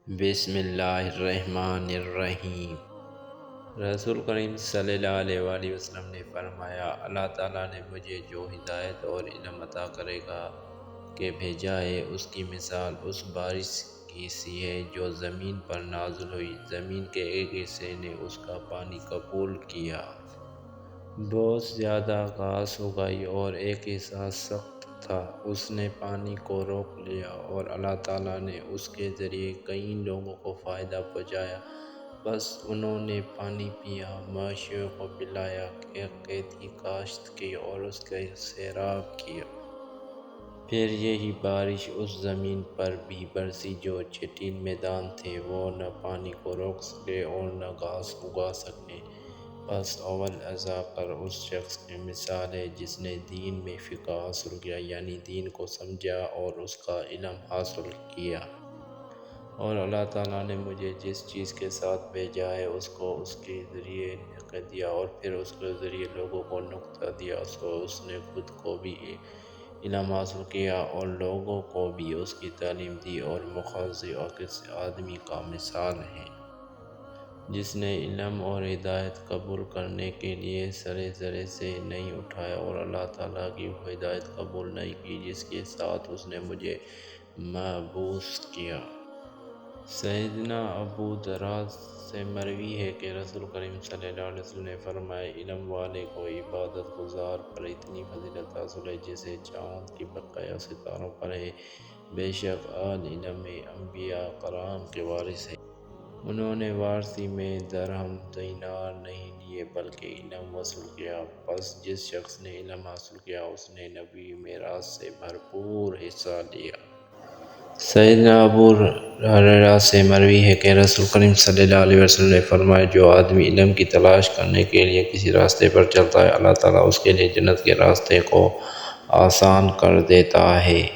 بسم اللہ الرحمن الرحیم۔ رسول کریم صلی اللہ علیہ وآلہ وسلم نے فرمایا، اللہ تعالیٰ نے مجھے جو ہدایت اور علم عطا کرے گا کہ بھیجا ہے، اس کی مثال اس بارش کی سی ہے جو زمین پر نازل ہوئی۔ زمین کے ایک حصے نے اس کا پانی قبول کیا، بہت زیادہ گھاس اگائی، اور ایک حصہ سخت تھا، اس نے پانی کو روک لیا، اور اللہ تعالیٰ نے اس کے ذریعے کئی لوگوں کو فائدہ پہنچایا۔ بس انہوں نے پانی پیا، مویشیوں کو پلایا، کھیتی کاشت کی اور اس کا سیراب کیا۔ پھر یہی بارش اس زمین پر بھی برسی جو چٹیل میدان تھے، وہ نہ پانی کو روک سکے اور نہ گھاس اگا سکے۔ بس اول ازاں پر اس شخص کی مثال ہے جس نے دین میں فقہ حاصل کیا، یعنی دین کو سمجھا اور اس کا علم حاصل کیا۔ اور اللہ تعالیٰ نے مجھے جس چیز کے ساتھ بھیجا ہے، اس کو اس کے ذریعے نقل دیا، اور پھر اس کے ذریعے لوگوں کو نقطہ دیا۔ اس نے خود کو بھی علم حاصل کیا اور لوگوں کو بھی اس کی تعلیم دی، اور مخاض عکس آدمی کا مثال ہے جس نے علم اور ہدایت قبول کرنے کے لیے سرے ذرے سے نہیں اٹھایا، اور اللہ تعالیٰ کی وہ ہدایت قبول نہیں کی جس کے ساتھ اس نے مجھے مبعوث کیا۔ سیدنا ابو درداء سے مروی ہے کہ رسول کریم صلی اللہ علیہ وسلم نے فرمایا، علم والے کو عبادت گزار پر اتنی فضیلت حاصل ہے جیسے چاند کی بقایا ستاروں پر ہے۔ بے شک اہل علم انبیاء کرام کے وارث ہیں۔ انہوں نے وارثی میں درہم دینار نہیں لیے بلکہ علم وصول کیا۔ پس جس شخص نے علم حاصل کیا، اس نے نبوی میراث سے بھرپور حصہ لیا۔ سیدنا ابو ہریرہ سے مروی ہے کہ رسول کریم صلی اللہ علیہ وسلم نے فرمایا، جو آدمی علم کی تلاش کرنے کے لیے کسی راستے پر چلتا ہے، اللہ تعالیٰ اس کے لیے جنت کے راستے کو آسان کر دیتا ہے۔